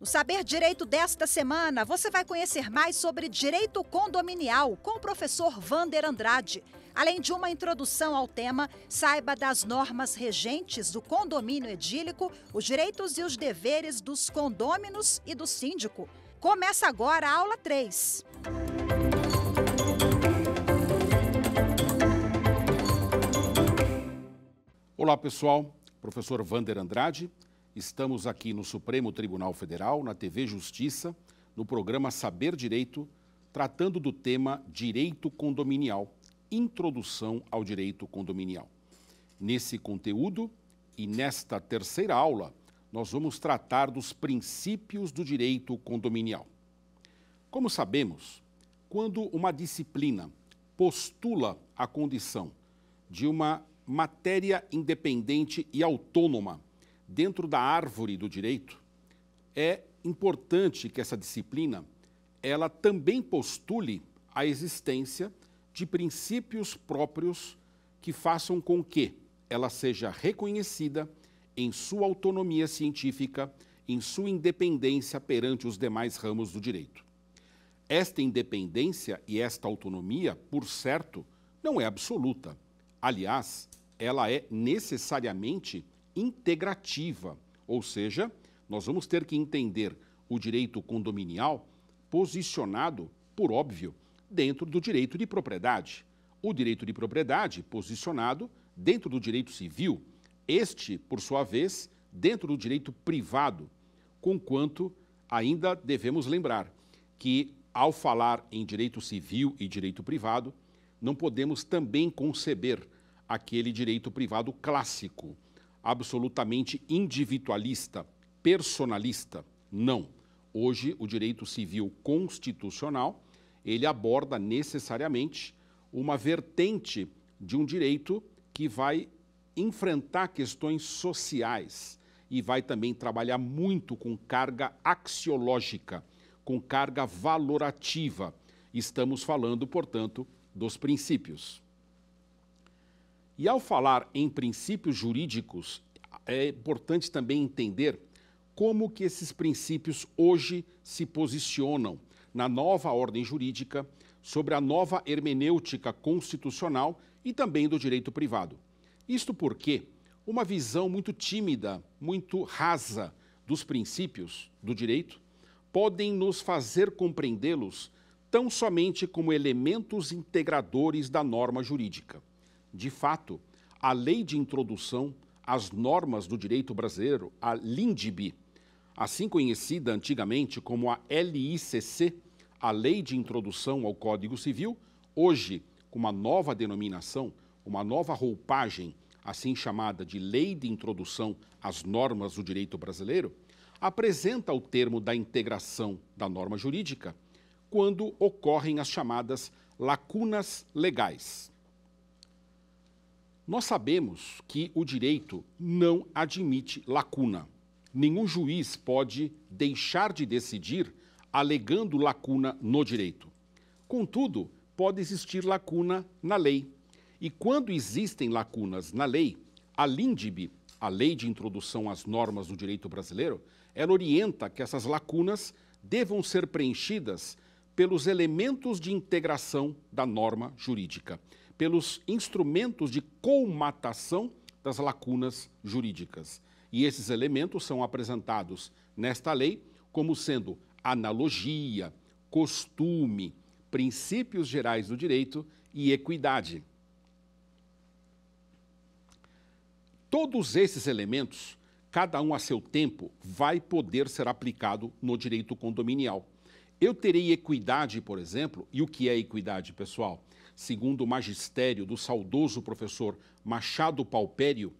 No Saber Direito desta semana, você vai conhecer mais sobre direito condominial com o professor Wander Andrade. Além de uma introdução ao tema, saiba das normas regentes do condomínio edílico, os direitos e os deveres dos condôminos e do síndico. Começa agora a aula 3. Olá pessoal, professor Wander Andrade. Estamos aqui no Supremo Tribunal Federal, na TV Justiça, no programa Saber Direito, tratando do tema Direito Condominial, Introdução ao Direito Condominial. Nesse conteúdo e nesta terceira aula, nós vamos tratar dos princípios do direito condominial. Como sabemos, quando uma disciplina postula a condição de uma matéria independente e autônoma dentro da árvore do direito, é importante que essa disciplina ela também postule a existência de princípios próprios que façam com que ela seja reconhecida em sua autonomia científica, em sua independência perante os demais ramos do direito. Esta independência e esta autonomia, por certo, não é absoluta. Aliás, ela é necessariamente integrativa, ou seja, nós vamos ter que entender o direito condominial posicionado, por óbvio, dentro do direito de propriedade. O direito de propriedade posicionado dentro do direito civil, este, por sua vez, dentro do direito privado, conquanto ainda devemos lembrar que, ao falar em direito civil e direito privado, não podemos também conceber aquele direito privado clássico, absolutamente individualista, personalista. Não. Hoje, o direito civil constitucional, ele aborda necessariamente uma vertente de um direito que vai enfrentar questões sociais e vai também trabalhar muito com carga axiológica, com carga valorativa. Estamos falando, portanto, dos princípios. E ao falar em princípios jurídicos, é importante também entender como que esses princípios hoje se posicionam na nova ordem jurídica, sobre a nova hermenêutica constitucional e também do direito privado. Isto porque uma visão muito tímida, muito rasa dos princípios do direito podem nos fazer compreendê-los tão somente como elementos integradores da norma jurídica. De fato, a Lei de Introdução às Normas do Direito Brasileiro, a LINDB, assim conhecida antigamente como a LICC, a Lei de Introdução ao Código Civil, hoje com uma nova denominação, uma nova roupagem, assim chamada de Lei de Introdução às Normas do Direito Brasileiro, apresenta o termo da integração da norma jurídica quando ocorrem as chamadas lacunas legais. Nós sabemos que o direito não admite lacuna. Nenhum juiz pode deixar de decidir alegando lacuna no direito. Contudo, pode existir lacuna na lei. E quando existem lacunas na lei, a LINDB, a Lei de Introdução às Normas do Direito Brasileiro, ela orienta que essas lacunas devam ser preenchidas pelos elementos de integração da norma jurídica, pelos instrumentos de colmatação das lacunas jurídicas. E esses elementos são apresentados nesta lei como sendo analogia, costume, princípios gerais do direito e equidade. Todos esses elementos, cada um a seu tempo, vai poder ser aplicado no direito condominial. Eu terei equidade, por exemplo, e o que é equidade, pessoal? Segundo o magistério do saudoso professor Machado Palpério,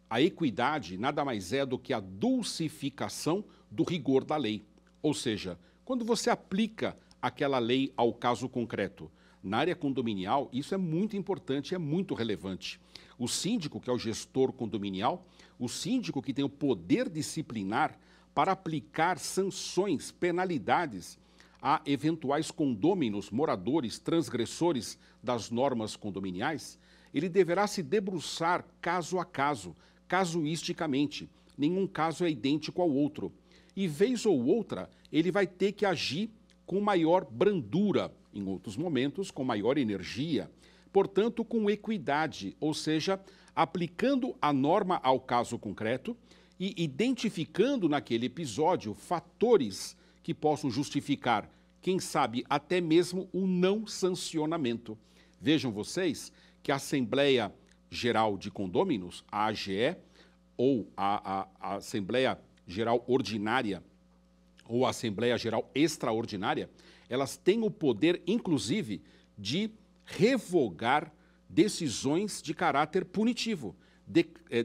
a equidade nada mais é do que a dulcificação do rigor da lei. Ou seja, quando você aplica aquela lei ao caso concreto. Na área condominial, isso é muito importante, é muito relevante. O síndico, que é o gestor condominial, o síndico que tem o poder disciplinar para aplicar sanções, penalidades a eventuais condôminos, moradores, transgressores das normas condominiais, ele deverá se debruçar caso a caso, casuisticamente. Nenhum caso é idêntico ao outro. e, vez ou outra, ele vai ter que agir com maior brandura, em outros momentos, com maior energia, portanto, com equidade, ou seja, aplicando a norma ao caso concreto e identificando naquele episódio fatores que possam justificar, quem sabe, até mesmo o não sancionamento. Vejam vocês que a Assembleia Geral de Condôminos, a AGE, ou a Assembleia Geral Ordinária, ou a Assembleia Geral Extraordinária, elas têm o poder, inclusive, de revogar decisões de caráter punitivo,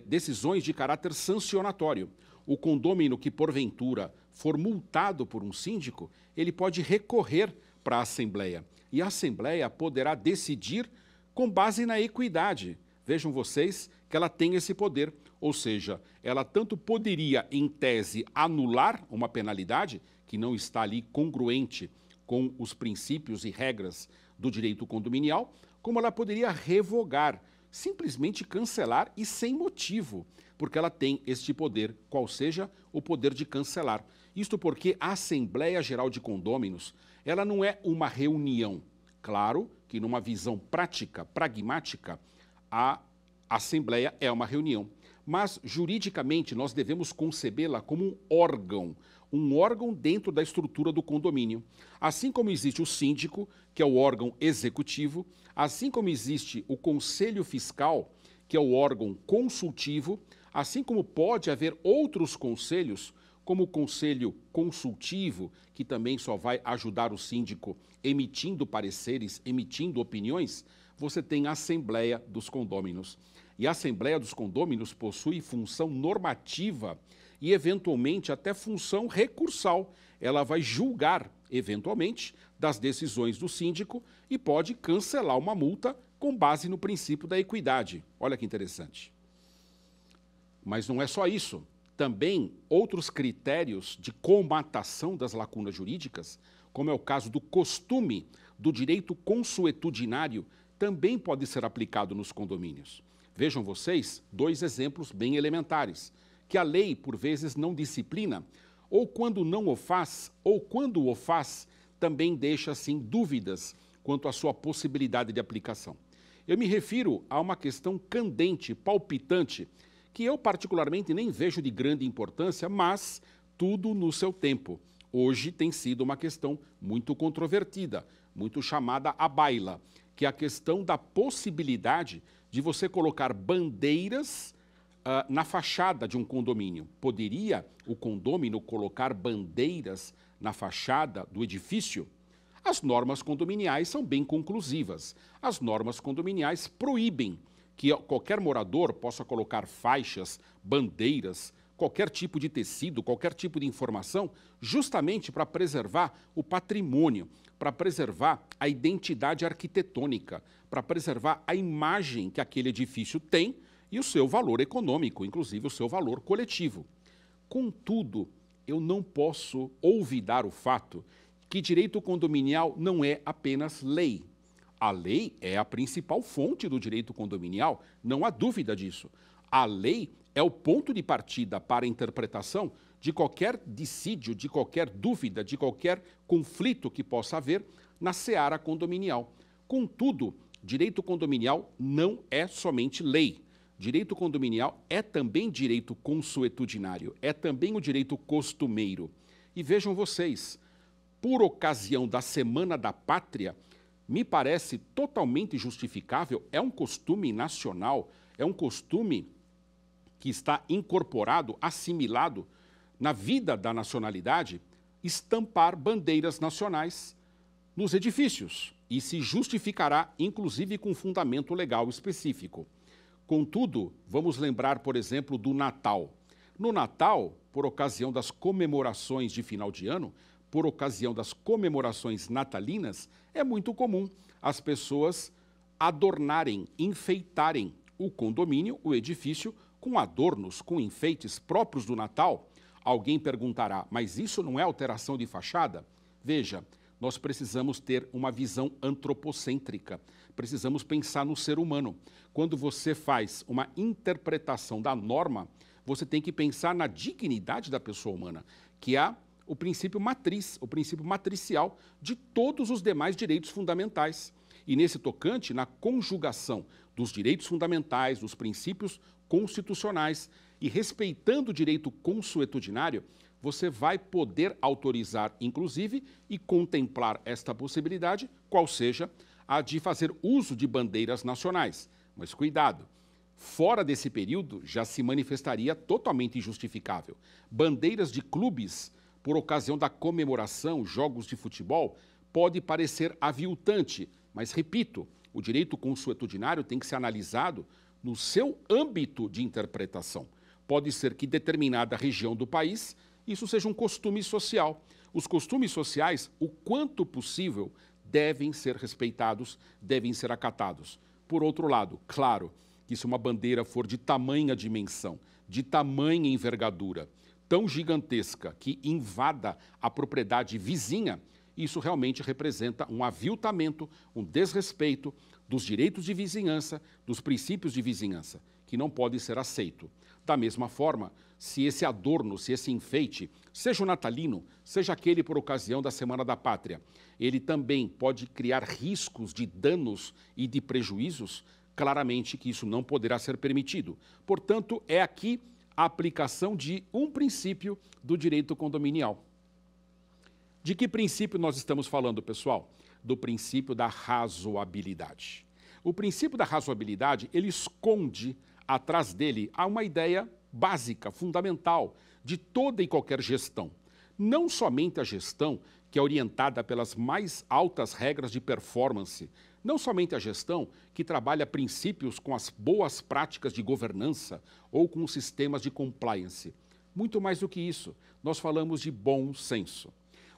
decisões de caráter sancionatório. O condômino que, porventura, for multado por um síndico, ele pode recorrer para a Assembleia. E a Assembleia poderá decidir com base na equidade. Vejam vocês que ela tem esse poder, ou seja, ela tanto poderia, em tese, anular uma penalidade que não está ali congruente com os princípios e regras do direito condominial, como ela poderia revogar, simplesmente cancelar e sem motivo, porque ela tem este poder, qual seja o poder de cancelar. Isto porque a Assembleia Geral de Condôminos, ela não é uma reunião. Claro que numa visão prática, pragmática, a Assembleia é uma reunião, mas juridicamente nós devemos concebê-la como um órgão dentro da estrutura do condomínio. Assim como existe o síndico, que é o órgão executivo, assim como existe o conselho fiscal, que é o órgão consultivo, assim como pode haver outros conselhos, como o conselho consultivo, que também só vai ajudar o síndico emitindo pareceres, emitindo opiniões, você tem a Assembleia dos Condôminos. E a Assembleia dos Condôminos possui função normativa e, eventualmente, até função recursal. Ela vai julgar, eventualmente, das decisões do síndico e pode cancelar uma multa com base no princípio da equidade. Olha que interessante. Mas não é só isso. Também outros critérios de comatação das lacunas jurídicas, como é o caso do costume do direito consuetudinário, também pode ser aplicado nos condomínios. Vejam vocês dois exemplos bem elementares, que a lei, por vezes, não disciplina, ou quando não o faz, ou quando o faz, também deixa, assim, dúvidas quanto à sua possibilidade de aplicação. Eu me refiro a uma questão candente, palpitante, que eu particularmente nem vejo de grande importância, mas tudo no seu tempo. Hoje tem sido uma questão muito controvertida, muito chamada à baila, que é a questão da possibilidade de você colocar bandeiras na fachada de um condomínio. Poderia o condômino colocar bandeiras na fachada do edifício? As normas condominiais são bem conclusivas. As normas condominiais proíbem que qualquer morador possa colocar faixas, bandeiras, qualquer tipo de tecido, qualquer tipo de informação, justamente para preservar o patrimônio, para preservar a identidade arquitetônica, para preservar a imagem que aquele edifício tem e o seu valor econômico, inclusive o seu valor coletivo. Contudo, eu não posso olvidar o fato que direito condominial não é apenas lei. A lei é a principal fonte do direito condominial, não há dúvida disso. A lei é o ponto de partida para a interpretação de qualquer dissídio, de qualquer dúvida, de qualquer conflito que possa haver na seara condominial. Contudo, direito condominial não é somente lei. Direito condominial é também direito consuetudinário, é também o direito costumeiro. E vejam vocês, por ocasião da Semana da Pátria, me parece totalmente justificável, é um costume nacional, é um costume que está incorporado, assimilado na vida da nacionalidade, estampar bandeiras nacionais nos edifícios e se justificará, inclusive, com fundamento legal específico. Contudo, vamos lembrar, por exemplo, do Natal. No Natal, por ocasião das comemorações de final de ano, por ocasião das comemorações natalinas, é muito comum as pessoas adornarem, enfeitarem o condomínio, o edifício, com adornos, com enfeites próprios do Natal. Alguém perguntará, mas isso não é alteração de fachada? Veja, nós precisamos ter uma visão antropocêntrica, precisamos pensar no ser humano. Quando você faz uma interpretação da norma, você tem que pensar na dignidade da pessoa humana, que é o princípio matriz, o princípio matricial de todos os demais direitos fundamentais. E nesse tocante, na conjugação dos direitos fundamentais, dos princípios constitucionais e respeitando o direito consuetudinário, você vai poder autorizar, inclusive, e contemplar esta possibilidade, qual seja a de fazer uso de bandeiras nacionais. Mas cuidado, fora desse período já se manifestaria totalmente injustificável. Bandeiras de clubes, por ocasião da comemoração, jogos de futebol, pode parecer aviltante, mas, repito, o direito consuetudinário tem que ser analisado no seu âmbito de interpretação. Pode ser que determinada região do país isso seja um costume social. Os costumes sociais, o quanto possível, devem ser respeitados, devem ser acatados. Por outro lado, claro, que se uma bandeira for de tamanha dimensão, de tamanha envergadura, tão gigantesca que invada a propriedade vizinha, isso realmente representa um aviltamento, um desrespeito dos direitos de vizinhança, dos princípios de vizinhança, que não pode ser aceito. Da mesma forma, se esse adorno, se esse enfeite, seja o natalino, seja aquele por ocasião da Semana da Pátria, ele também pode criar riscos de danos e de prejuízos, claramente que isso não poderá ser permitido. Portanto, é aqui a aplicação de um princípio do direito condominial. De que princípio nós estamos falando, pessoal? Do princípio da razoabilidade. O princípio da razoabilidade, ele esconde atrás dele há uma ideia básica, fundamental, de toda e qualquer gestão. Não somente a gestão, que é orientada pelas mais altas regras de performance, não somente a gestão que trabalha princípios com as boas práticas de governança ou com os sistemas de compliance. Muito mais do que isso, nós falamos de bom senso.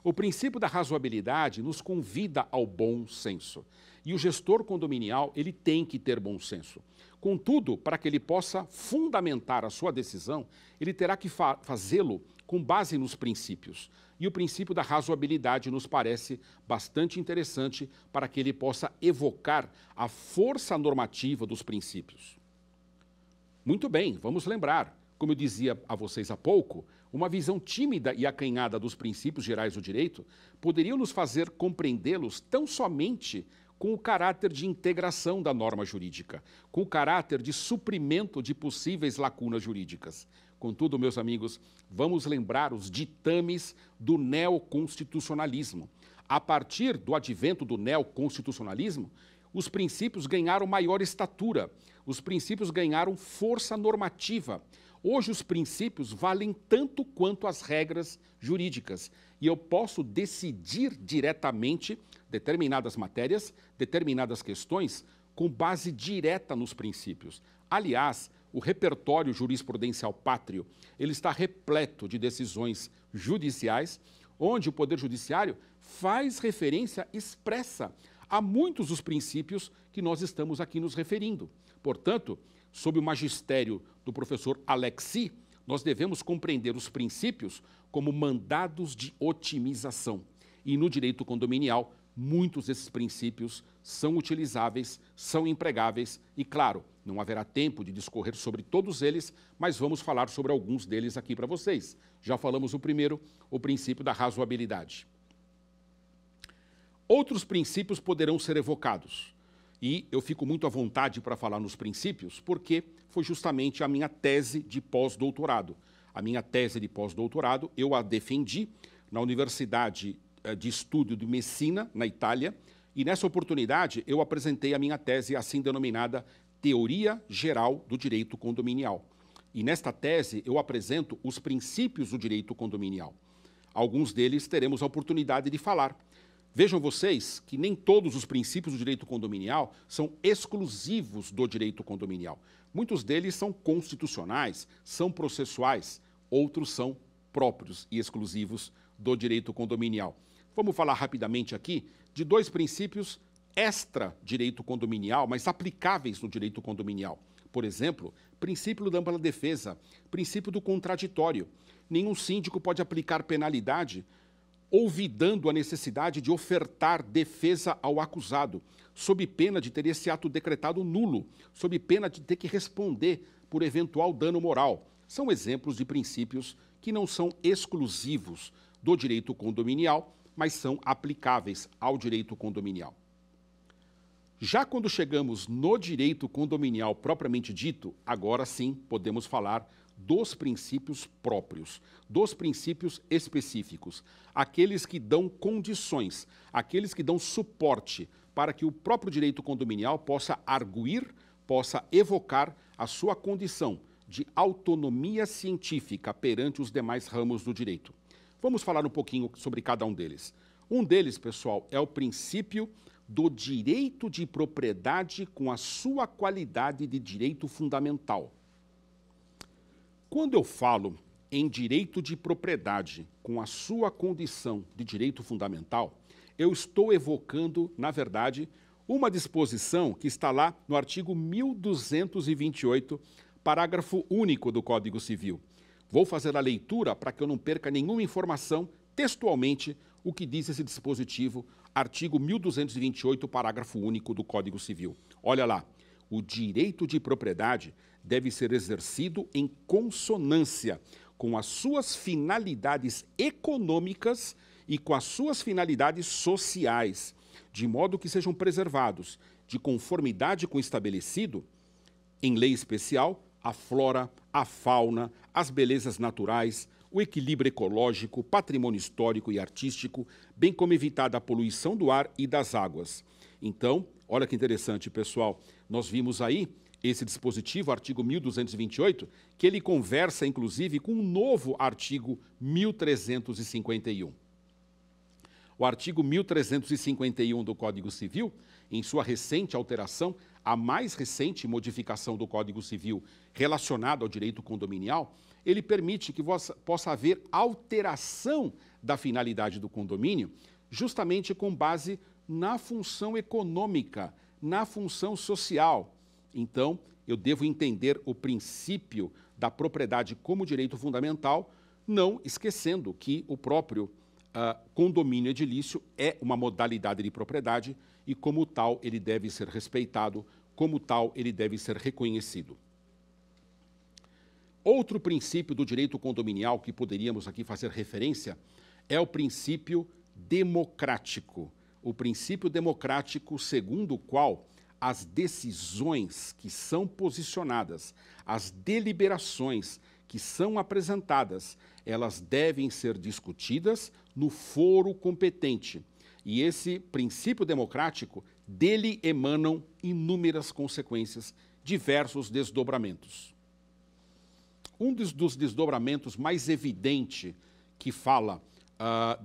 O princípio da razoabilidade nos convida ao bom senso. E o gestor condominial, ele tem que ter bom senso. Contudo, para que ele possa fundamentar a sua decisão, ele terá que fazê-lo com base nos princípios. E o princípio da razoabilidade nos parece bastante interessante para que ele possa evocar a força normativa dos princípios. Muito bem, vamos lembrar, como eu dizia a vocês há pouco, uma visão tímida e acanhada dos princípios gerais do direito poderia nos fazer compreendê-los tão somente com o caráter de integração da norma jurídica, com o caráter de suprimento de possíveis lacunas jurídicas. Contudo, meus amigos, vamos lembrar os ditames do neoconstitucionalismo. A partir do advento do neoconstitucionalismo, os princípios ganharam maior estatura, os princípios ganharam força normativa. Hoje os princípios valem tanto quanto as regras jurídicas e eu posso decidir diretamente determinadas matérias, determinadas questões, com base direta nos princípios. Aliás, o repertório jurisprudencial pátrio, ele está repleto de decisões judiciais, onde o Poder Judiciário faz referência expressa a muitos dos princípios que nós estamos aqui nos referindo. Portanto, sob o magistério do professor Alexis, nós devemos compreender os princípios como mandados de otimização. E no direito condominial, muitos desses princípios são utilizáveis, são empregáveis e, claro, não haverá tempo de discorrer sobre todos eles, mas vamos falar sobre alguns deles aqui para vocês. Já falamos o primeiro, o princípio da razoabilidade. Outros princípios poderão ser evocados. E eu fico muito à vontade para falar nos princípios, porque foi justamente a minha tese de pós-doutorado. A minha tese de pós-doutorado, eu a defendi na Universidade de Estudo de Messina, na Itália, e nessa oportunidade eu apresentei a minha tese assim denominada Teoria Geral do Direito Condominial. E nesta tese eu apresento os princípios do direito condominial. Alguns deles teremos a oportunidade de falar. Vejam vocês que nem todos os princípios do direito condominial são exclusivos do direito condominial. Muitos deles são constitucionais, são processuais, outros são próprios e exclusivos do direito condominial. Vamos falar rapidamente aqui de dois princípios extra-direito condominial, mas aplicáveis no direito condominial. Por exemplo, princípio da ampla defesa, princípio do contraditório. Nenhum síndico pode aplicar penalidade olvidando a necessidade de ofertar defesa ao acusado, sob pena de ter esse ato decretado nulo, sob pena de ter que responder por eventual dano moral, são exemplos de princípios que não são exclusivos do direito condominial, mas são aplicáveis ao direito condominial. Já quando chegamos no direito condominial propriamente dito, agora sim podemos falar dos princípios próprios, dos princípios específicos, aqueles que dão condições, aqueles que dão suporte para que o próprio direito condominial possa arguir, possa evocar a sua condição de autonomia científica perante os demais ramos do direito. Vamos falar um pouquinho sobre cada um deles. Um deles, pessoal, é o princípio do direito de propriedade com a sua qualidade de direito fundamental. Quando eu falo em direito de propriedade com a sua condição de direito fundamental, eu estou evocando, na verdade, uma disposição que está lá no artigo 1228, parágrafo único do Código Civil. Vou fazer a leitura para que eu não perca nenhuma informação textualmente o que diz esse dispositivo, artigo 1228, parágrafo único do Código Civil. Olha lá, o direito de propriedade deve ser exercido em consonância com as suas finalidades econômicas e com as suas finalidades sociais, de modo que sejam preservados, de conformidade com o estabelecido, em lei especial, a flora, a fauna, as belezas naturais, o equilíbrio ecológico, patrimônio histórico e artístico, bem como evitar a poluição do ar e das águas. Então, olha que interessante, pessoal, nós vimos aí esse dispositivo, artigo 1228, que ele conversa, inclusive, com um novo artigo 1351. O artigo 1351 do Código Civil, em sua recente alteração, a mais recente modificação do Código Civil relacionada ao direito condominial, ele permite que possa haver alteração da finalidade do condomínio, justamente com base na função econômica, na função social. Então, eu devo entender o princípio da propriedade como direito fundamental, não esquecendo que o próprio condomínio edilício é uma modalidade de propriedade e, como tal, ele deve ser respeitado, como tal, ele deve ser reconhecido. Outro princípio do direito condominial que poderíamos aqui fazer referência é o princípio democrático. O princípio democrático segundo o qual as decisões que são posicionadas, as deliberações que são apresentadas, elas devem ser discutidas no foro competente. E esse princípio democrático, dele emanam inúmeras consequências, diversos desdobramentos. Um dos desdobramentos mais evidente que fala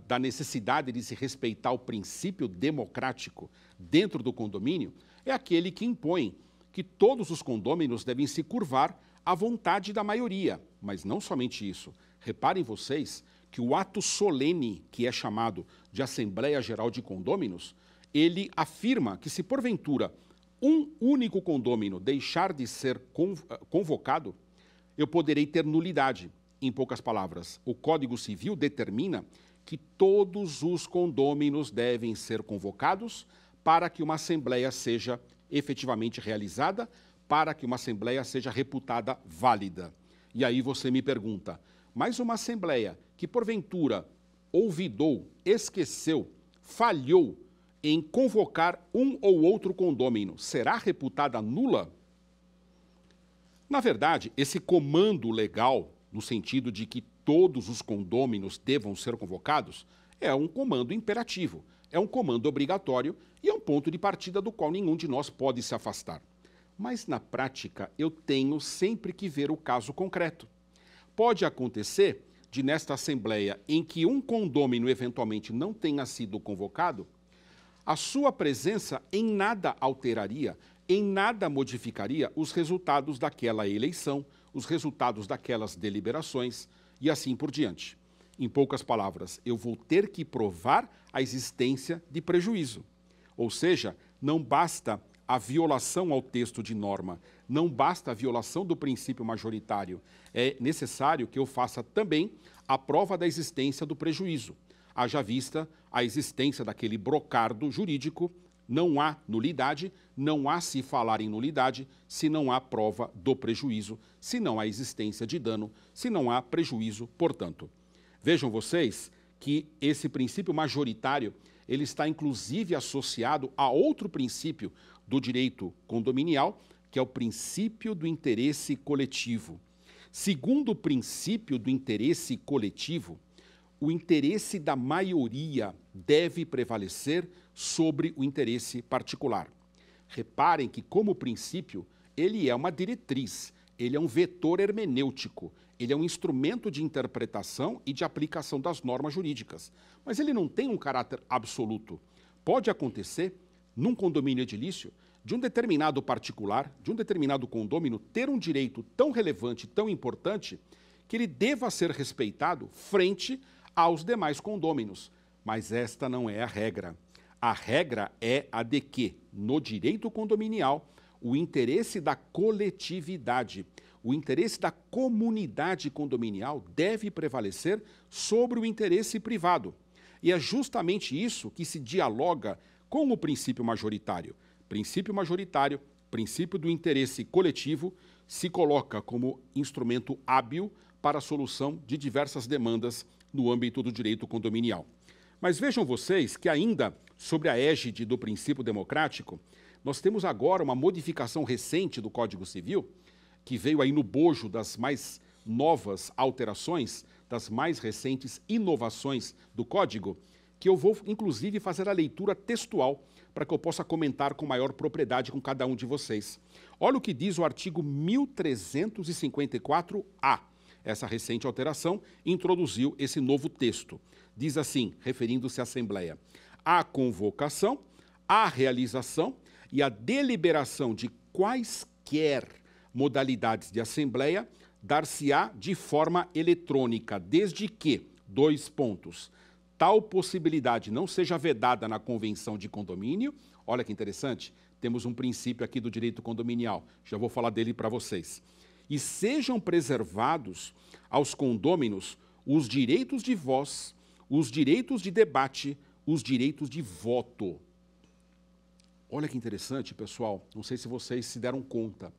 da necessidade de se respeitar o princípio democrático dentro do condomínio é aquele que impõe que todos os condôminos devem se curvar à vontade da maioria. Mas não somente isso. Reparem vocês que o ato solene, que é chamado de Assembleia Geral de Condôminos, ele afirma que se porventura um único condômino deixar de ser convocado, eu poderei ter nulidade. Em poucas palavras, o Código Civil determina que todos os condôminos devem ser convocados para que uma assembleia seja efetivamente realizada, para que uma assembleia seja reputada válida. E aí você me pergunta, mas uma assembleia que porventura olvidou, esqueceu, falhou em convocar um ou outro condômino, será reputada nula? Na verdade, esse comando legal, no sentido de que todos os condôminos devam ser convocados, é um comando imperativo, é um comando obrigatório e é um ponto de partida do qual nenhum de nós pode se afastar. Mas, na prática, eu tenho sempre que ver o caso concreto. Pode acontecer de, nesta assembleia, em que um condômino eventualmente não tenha sido convocado, a sua presença em nada alteraria, em nada modificaria os resultados daquela eleição, os resultados daquelas deliberações e assim por diante. Em poucas palavras, eu vou ter que provar a existência de prejuízo. Ou seja, não basta a violação ao texto de norma, não basta a violação do princípio majoritário. É necessário que eu faça também a prova da existência do prejuízo, haja vista a existência daquele brocardo jurídico Não há nulidade, não há se falar em nulidade se não há prova do prejuízo, se não há existência de dano, se não há prejuízo, portanto. Vejam vocês que esse princípio majoritário, ele está inclusive associado a outro princípio do direito condominial, que é o princípio do interesse coletivo. Segundo o princípio do interesse coletivo, o interesse da maioria deve prevalecer sobre o interesse particular. Reparem que, como princípio, ele é uma diretriz, ele é um vetor hermenêutico, ele é um instrumento de interpretação e de aplicação das normas jurídicas. Mas ele não tem um caráter absoluto. Pode acontecer, num condomínio edilício, de um determinado particular, de um determinado condômino, ter um direito tão relevante, tão importante, que ele deva ser respeitado frente aos demais condôminos. Mas esta não é a regra. A regra é a de que, no direito condominial, o interesse da coletividade, o interesse da comunidade condominial deve prevalecer sobre o interesse privado. E é justamente isso que se dialoga com o princípio majoritário. Princípio majoritário, princípio do interesse coletivo, se coloca como instrumento hábil para a solução de diversas demandas no âmbito do direito condominial. Mas vejam vocês que ainda sobre a égide do princípio democrático, nós temos agora uma modificação recente do Código Civil, que veio aí no bojo das mais novas alterações, das mais recentes inovações do Código, que eu vou, inclusive, fazer a leitura textual para que eu possa comentar com maior propriedade com cada um de vocês. Olha o que diz o artigo 1354-A. Essa recente alteração introduziu esse novo texto. Diz assim, referindo-se à Assembleia: a convocação, a realização e a deliberação de quaisquer modalidades de Assembleia dar-se-á de forma eletrônica, desde que, 2 pontos, tal possibilidade não seja vedada na convenção de condomínio. Olha que interessante, temos um princípio aqui do direito condominial, já vou falar dele para vocês. E sejam preservados aos condôminos os direitos de voz, os direitos de debate, os direitos de voto. Olha que interessante, pessoal, não sei se vocês se deram conta.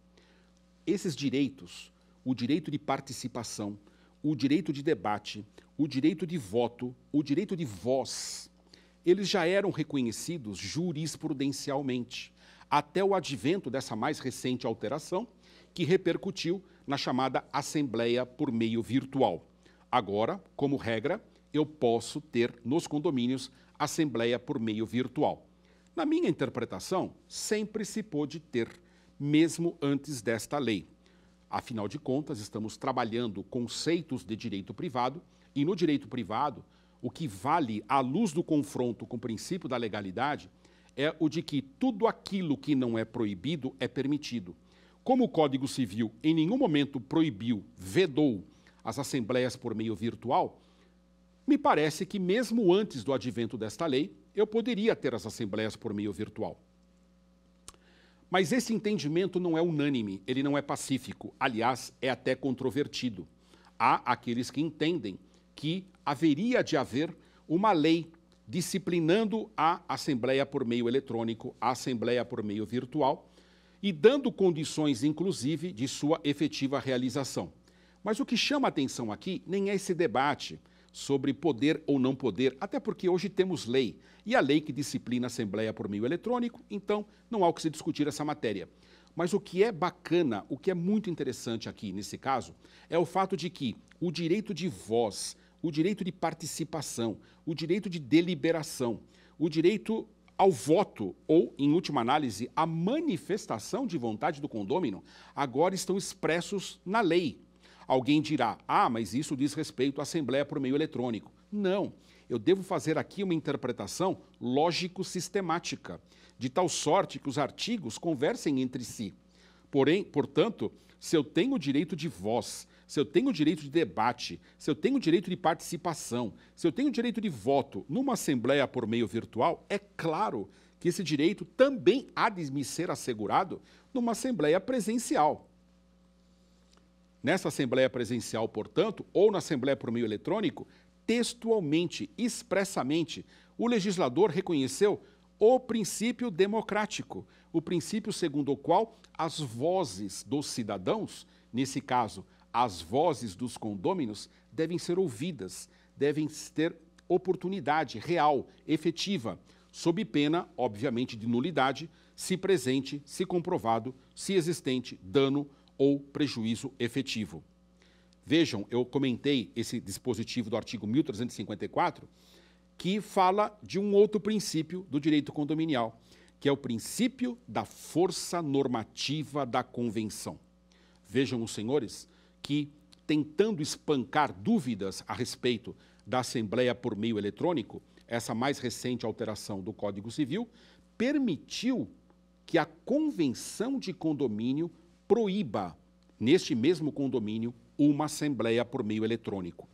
Esses direitos, o direito de participação, o direito de debate, o direito de voto, o direito de voz, eles já eram reconhecidos jurisprudencialmente, até o advento dessa mais recente alteração, que repercutiu na chamada Assembleia por meio virtual. Agora, como regra, eu posso ter nos condomínios Assembleia por meio virtual. Na minha interpretação, sempre se pôde ter, mesmo antes desta lei. Afinal de contas, estamos trabalhando conceitos de direito privado, e no direito privado, o que vale à luz do confronto com o princípio da legalidade é o de que tudo aquilo que não é proibido é permitido. Como o Código Civil em nenhum momento proibiu, vedou as assembleias por meio virtual, me parece que mesmo antes do advento desta lei, eu poderia ter as assembleias por meio virtual. Mas esse entendimento não é unânime, ele não é pacífico, aliás, é até controvertido. Há aqueles que entendem que haveria de haver uma lei disciplinando a assembleia por meio eletrônico, a assembleia por meio virtual, e dando condições, inclusive, de sua efetiva realização. Mas o que chama a atenção aqui nem é esse debate sobre poder ou não poder, até porque hoje temos lei, e a lei que disciplina a Assembleia por meio eletrônico, então não há o que se discutir essa matéria. Mas o que é bacana, o que é muito interessante aqui nesse caso, é o fato de que o direito de voz, o direito de participação, o direito de deliberação, o direito ao voto ou, em última análise, a manifestação de vontade do condômino, agora estão expressos na lei. Alguém dirá, mas isso diz respeito à Assembleia por meio eletrônico. Não, eu devo fazer aqui uma interpretação lógico-sistemática, de tal sorte que os artigos conversem entre si. Porém, portanto, se eu tenho o direito de voz, se eu tenho o direito de debate, se eu tenho o direito de participação, se eu tenho o direito de voto numa assembleia por meio virtual, é claro que esse direito também há de me ser assegurado numa assembleia presencial. Nessa assembleia presencial, portanto, ou na assembleia por meio eletrônico, textualmente, expressamente, o legislador reconheceu o princípio democrático, o princípio segundo o qual as vozes dos cidadãos, nesse caso, as vozes dos condôminos, devem ser ouvidas, devem ter oportunidade real, efetiva, sob pena, obviamente, de nulidade, se presente, se comprovado, se existente dano ou prejuízo efetivo. Vejam, eu comentei esse dispositivo do artigo 1354, que fala de um outro princípio do direito condominial, que é o princípio da força normativa da convenção. Vejam os senhores que, tentando espancar dúvidas a respeito da Assembleia por meio eletrônico, essa mais recente alteração do Código Civil permitiu que a convenção de condomínio proíba, neste mesmo condomínio, uma Assembleia por meio eletrônico.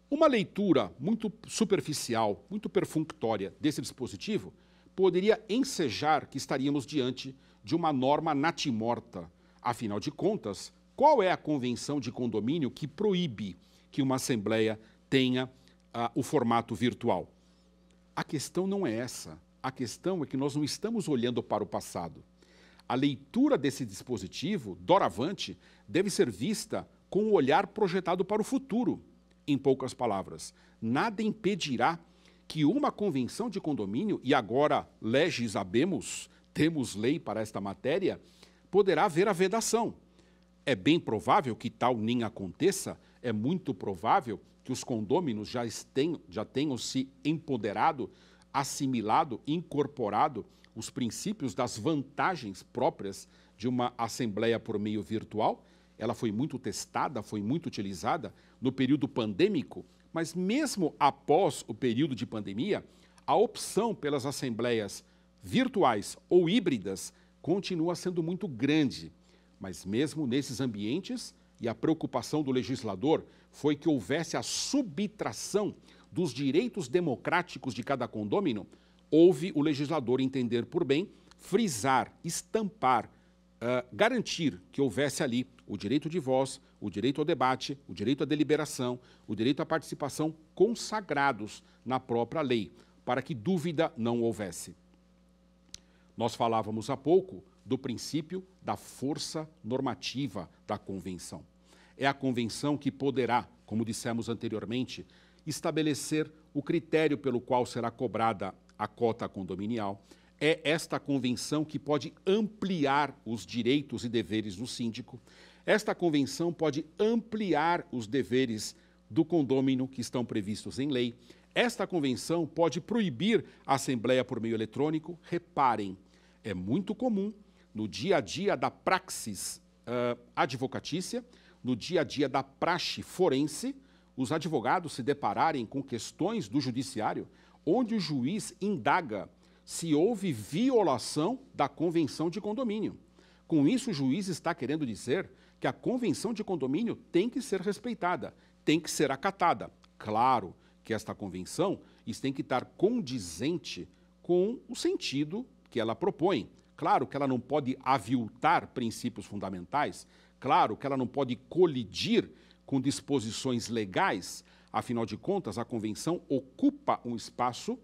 Uma leitura muito superficial, muito perfunctória desse dispositivo poderia ensejar que estaríamos diante de uma norma natimorta. Afinal de contas, qual é a convenção de condomínio que proíbe que uma assembleia tenha o formato virtual? A questão não é essa. A questão é que nós não estamos olhando para o passado. A leitura desse dispositivo, doravante, deve ser vista com o olhar projetado para o futuro. Em poucas palavras, nada impedirá que uma convenção de condomínio, e agora legis habemus, temos lei para esta matéria, poderá haver a vedação. É bem provável que tal nem aconteça, é muito provável que os condôminos já tenham se empoderado, assimilado, incorporado os princípios das vantagens próprias de uma assembleia por meio virtual. Ela foi muito testada, foi muito utilizada no período pandêmico, mas mesmo após o período de pandemia, a opção pelas assembleias virtuais ou híbridas continua sendo muito grande. Mas mesmo nesses ambientes, e a preocupação do legislador foi que houvesse a subtração dos direitos democráticos de cada condômino, houve o legislador entender por bem frisar, estampar, garantir que houvesse ali o direito de voz, o direito ao debate, o direito à deliberação, o direito à participação consagrados na própria lei, para que dúvida não houvesse. Nós falávamos há pouco do princípio da força normativa da convenção. É a convenção que poderá, como dissemos anteriormente, estabelecer o critério pelo qual será cobrada a cota condominial. É esta convenção que pode ampliar os direitos e deveres do síndico. Esta convenção pode ampliar os deveres do condômino que estão previstos em lei. Esta convenção pode proibir a assembleia por meio eletrônico. Reparem, é muito comum no dia a dia da praxis advocatícia, no dia a dia da praxe forense, os advogados se depararem com questões do judiciário onde o juiz indaga se houve violação da convenção de condomínio. Com isso, o juiz está querendo dizer que a convenção de condomínio tem que ser respeitada, tem que ser acatada. Claro que esta convenção tem que estar condizente com o sentido que ela propõe. Claro que ela não pode aviltar princípios fundamentais, claro que ela não pode colidir com disposições legais. Afinal de contas, a convenção ocupa um espaço,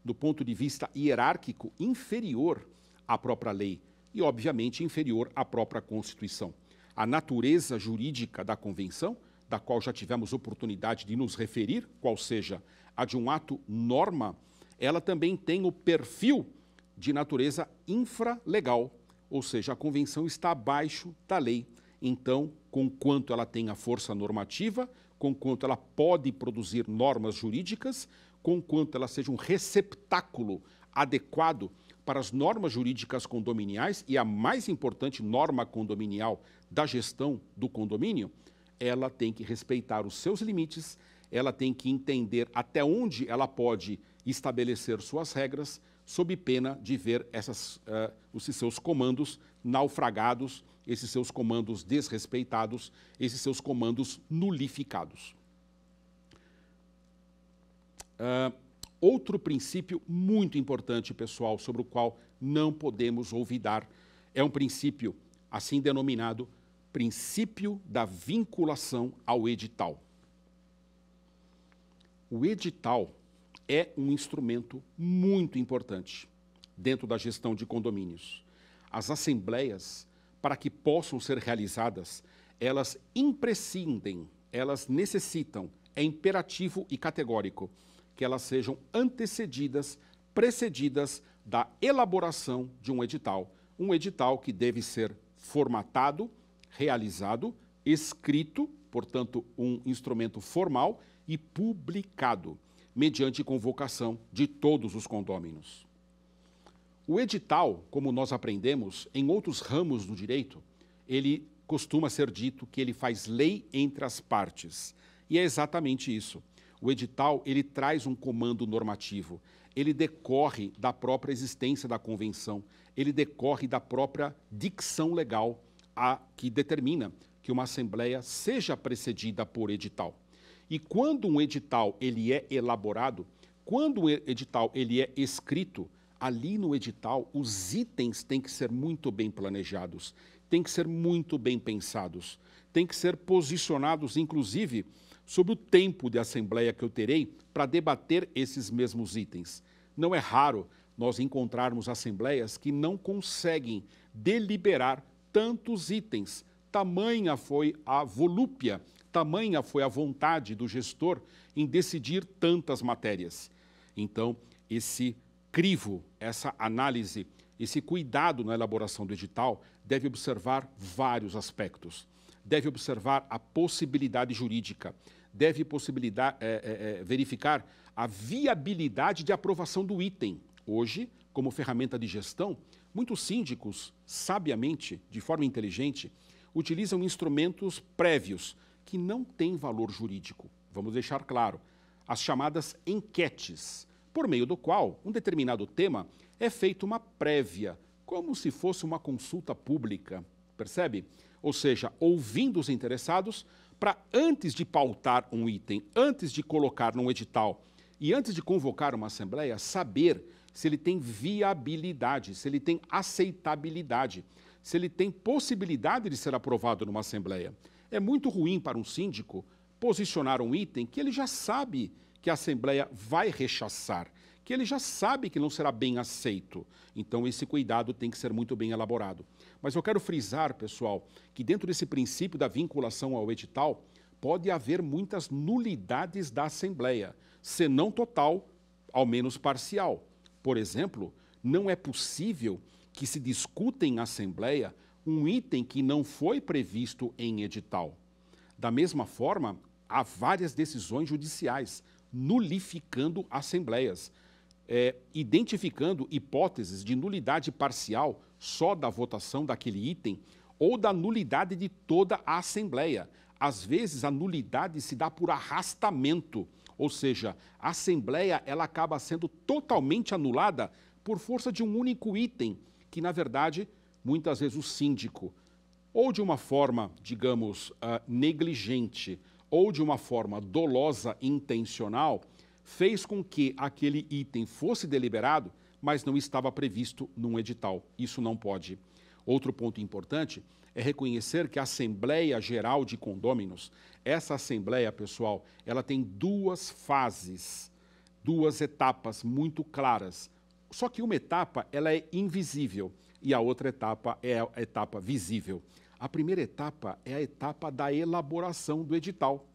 do ponto de vista hierárquico, inferior à própria lei e, obviamente, inferior à própria Constituição. A natureza jurídica da convenção, da qual já tivemos oportunidade de nos referir, qual seja a de um ato norma, ela também tem o perfil de natureza infralegal, ou seja, a convenção está abaixo da lei. Então, conquanto ela tem a força normativa, conquanto ela pode produzir normas jurídicas, conquanto ela seja um receptáculo adequado para as normas jurídicas condominiais e a mais importante norma condominial da gestão do condomínio, ela tem que respeitar os seus limites, ela tem que entender até onde ela pode estabelecer suas regras, sob pena de ver os seus comandos naufragados, esses seus comandos desrespeitados, esses seus comandos nulificados. Outro princípio muito importante, pessoal, sobre o qual não podemos olvidar, é um princípio assim denominado princípio da vinculação ao edital. O edital é um instrumento muito importante dentro da gestão de condomínios. As assembleias, para que possam ser realizadas, elas imprescindem, elas necessitam, é imperativo e categórico, que elas sejam antecedidas, precedidas da elaboração de um edital que deve ser formatado, realizado, escrito, portanto, um instrumento formal e publicado, mediante convocação de todos os condôminos. O edital, como nós aprendemos em outros ramos do direito, ele costuma ser dito que ele faz lei entre as partes. E é exatamente isso. O edital, ele traz um comando normativo, ele decorre da própria existência da convenção, ele decorre da própria dicção legal que determina que uma assembleia seja precedida por edital. E quando um edital ele é elaborado, quando o edital ele é escrito, ali no edital os itens têm que ser muito bem planejados, têm que ser muito bem pensados, têm que ser posicionados, inclusive, sobre o tempo de assembleia que eu terei para debater esses mesmos itens. Não é raro nós encontrarmos assembleias que não conseguem deliberar tantos itens. Tamanha foi a volúpia, tamanha foi a vontade do gestor em decidir tantas matérias. Então, esse crivo, essa análise, esse cuidado na elaboração do edital deve observar vários aspectos. Deve observar a possibilidade jurídica, deve verificar a viabilidade de aprovação do item. Hoje, como ferramenta de gestão, muitos síndicos, sabiamente, de forma inteligente, utilizam instrumentos prévios que não têm valor jurídico. Vamos deixar claro, as chamadas enquetes, por meio do qual um determinado tema é feita uma prévia, como se fosse uma consulta pública, percebe? Ou seja, ouvindo os interessados para, antes de pautar um item, antes de colocar num edital e antes de convocar uma assembleia, saber se ele tem viabilidade, se ele tem aceitabilidade, se ele tem possibilidade de ser aprovado numa assembleia. É muito ruim para um síndico posicionar um item que ele já sabe que a assembleia vai rechaçar, que ele já sabe que não será bem aceito. Então, esse cuidado tem que ser muito bem elaborado. Mas eu quero frisar, pessoal, que dentro desse princípio da vinculação ao edital, pode haver muitas nulidades da assembleia, se não total, ao menos parcial. Por exemplo, não é possível que se discuta em assembleia um item que não foi previsto em edital. Da mesma forma, há várias decisões judiciais nulificando assembleias, identificando hipóteses de nulidade parcial só da votação daquele item ou da nulidade de toda a assembleia. Às vezes, a nulidade se dá por arrastamento, ou seja, a assembleia ela acaba sendo totalmente anulada por força de um único item, que, na verdade, muitas vezes o síndico, ou de uma forma, digamos, negligente, ou de uma forma dolosa, intencional, fez com que aquele item fosse deliberado, mas não estava previsto num edital. Isso não pode. Outro ponto importante é reconhecer que a Assembleia Geral de Condôminos, essa assembleia, pessoal, ela tem duas fases, duas etapas muito claras. Só que uma etapa ela é invisível e a outra etapa é a etapa visível. A primeira etapa é a etapa da elaboração do edital,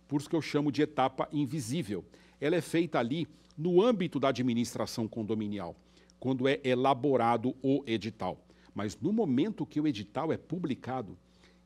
por isso que eu chamo de etapa invisível. Ela é feita ali no âmbito da administração condominial, quando é elaborado o edital. Mas no momento que o edital é publicado,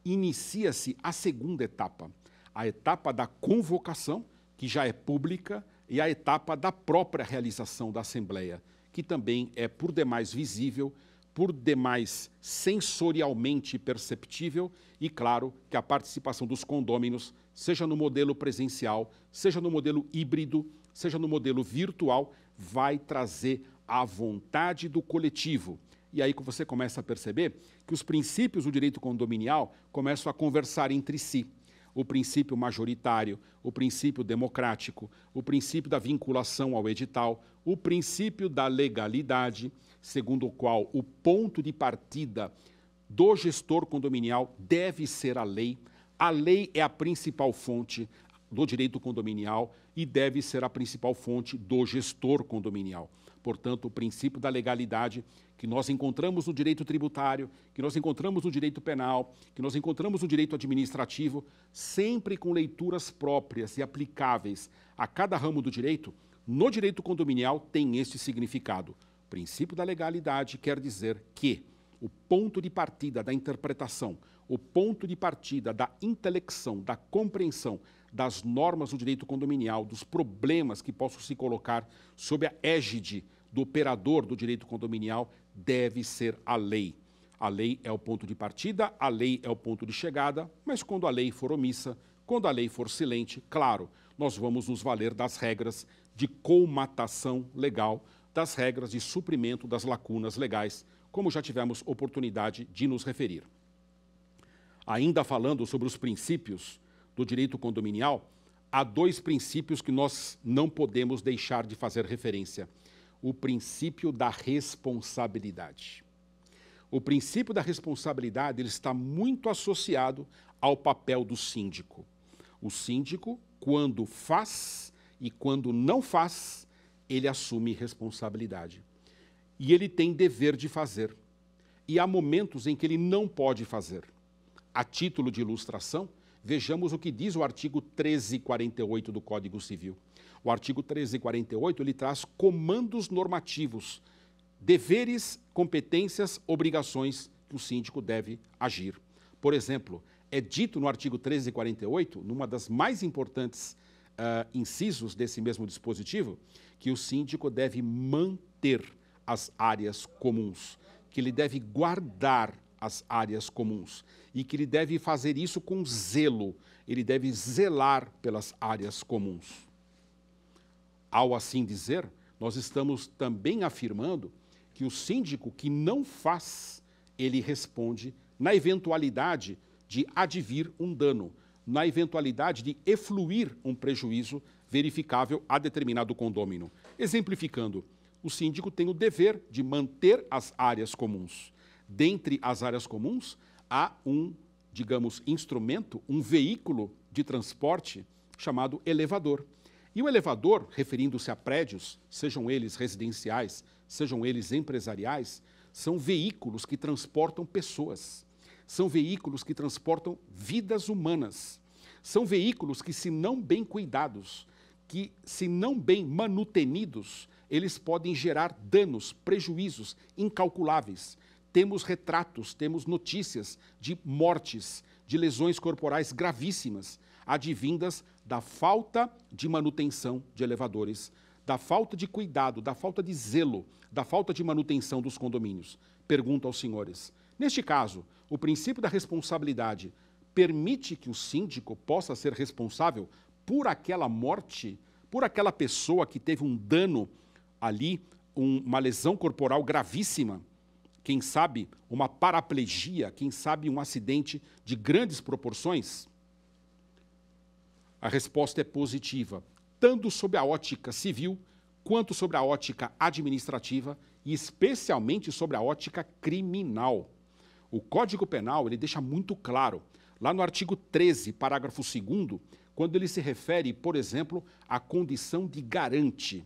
inicia-se a segunda etapa, a etapa da convocação, que já é pública, e a etapa da própria realização da Assembleia, que também é por demais visível, por demais sensorialmente perceptível e, claro, que a participação dos condôminos, seja no modelo presencial, seja no modelo híbrido, seja no modelo virtual, vai trazer a vontade do coletivo. E aí que você começa a perceber que os princípios do direito condominial começam a conversar entre si. O princípio majoritário, o princípio democrático, o princípio da vinculação ao edital, o princípio da legalidade, segundo o qual o ponto de partida do gestor condominial deve ser a lei. A lei é a principal fonte, do direito condominial e deve ser a principal fonte do gestor condominial. Portanto, o princípio da legalidade que nós encontramos no direito tributário, que nós encontramos no direito penal, que nós encontramos no direito administrativo, sempre com leituras próprias e aplicáveis a cada ramo do direito, no direito condominial tem este significado. O princípio da legalidade quer dizer que o ponto de partida da interpretação, o ponto de partida da intelecção, da compreensão das normas do direito condominial, dos problemas que possam se colocar sob a égide do operador do direito condominial, deve ser a lei. A lei é o ponto de partida, a lei é o ponto de chegada, mas quando a lei for omissa, quando a lei for silente, claro, nós vamos nos valer das regras de colmatação legal, das regras de suprimento das lacunas legais, como já tivemos oportunidade de nos referir. Ainda falando sobre os princípios do direito condominial, há dois princípios que nós não podemos deixar de fazer referência. O princípio da responsabilidade. O princípio da responsabilidade ele está muito associado ao papel do síndico. O síndico, quando faz e quando não faz, ele assume responsabilidade. E ele tem dever de fazer. E há momentos em que ele não pode fazer. A título de ilustração, vejamos o que diz o artigo 1348 do Código Civil. O artigo 1348 ele traz comandos normativos, deveres, competências, obrigações que o síndico deve agir. Por exemplo, é dito no artigo 1348, numa das mais importantes incisos desse mesmo dispositivo, que o síndico deve manter as áreas comuns, que ele deve guardar as áreas comuns e que ele deve fazer isso com zelo, ele deve zelar pelas áreas comuns. Ao assim dizer, nós estamos também afirmando que o síndico que não faz, ele responde na eventualidade de advir um dano, na eventualidade de efluir um prejuízo verificável a determinado condômino. Exemplificando, o síndico tem o dever de manter as áreas comuns. Dentre as áreas comuns, há um, digamos, instrumento, um veículo de transporte chamado elevador. E o elevador, referindo-se a prédios, sejam eles residenciais, sejam eles empresariais, são veículos que transportam pessoas, são veículos que transportam vidas humanas, são veículos que, se não bem cuidados, que, se não bem manutenidos, eles podem gerar danos, prejuízos incalculáveis. Temos retratos, temos notícias de mortes, de lesões corporais gravíssimas, advindas da falta de manutenção de elevadores, da falta de cuidado, da falta de zelo, da falta de manutenção dos condomínios. Pergunto aos senhores, neste caso, o princípio da responsabilidade permite que o síndico possa ser responsável por aquela morte, por aquela pessoa que teve um dano ali, uma lesão corporal gravíssima, quem sabe uma paraplegia, quem sabe um acidente de grandes proporções? A resposta é positiva, tanto sob a ótica civil, quanto sobre a ótica administrativa e especialmente sobre a ótica criminal. O Código Penal ele deixa muito claro, lá no artigo 13, parágrafo 2º, quando ele se refere, por exemplo, à condição de garante.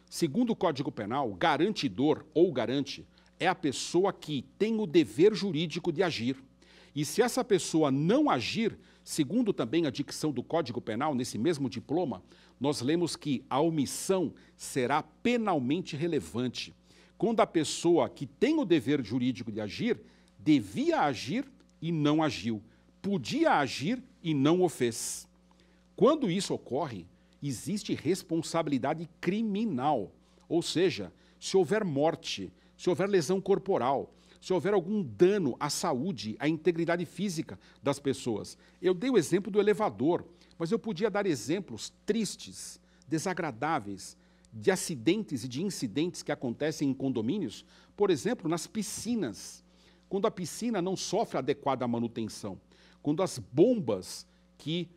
Segundo o Código Penal, garantidor ou garante é a pessoa que tem o dever jurídico de agir. E se essa pessoa não agir, segundo também a dicção do Código Penal, nesse mesmo diploma, nós lemos que a omissão será penalmente relevante. Quando a pessoa que tem o dever jurídico de agir, devia agir e não agiu, podia agir e não o fez. Quando isso ocorre, existe responsabilidade criminal, ou seja, se houver morte, se houver lesão corporal, se houver algum dano à saúde, à integridade física das pessoas. Eu dei o exemplo do elevador, mas eu podia dar exemplos tristes, desagradáveis, de acidentes e de incidentes que acontecem em condomínios, por exemplo, nas piscinas, quando a piscina não sofre adequada manutenção, quando as bombas que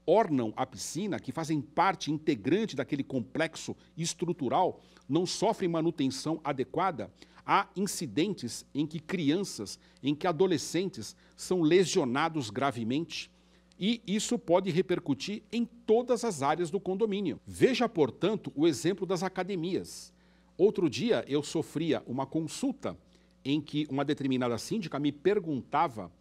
ornam a piscina, que fazem parte integrante daquele complexo estrutural, não sofrem manutenção adequada, há incidentes em que crianças, em que adolescentes são lesionados gravemente. E isso pode repercutir em todas as áreas do condomínio. Veja, portanto, o exemplo das academias. Outro dia eu sofria uma consulta em que uma determinada síndica me perguntava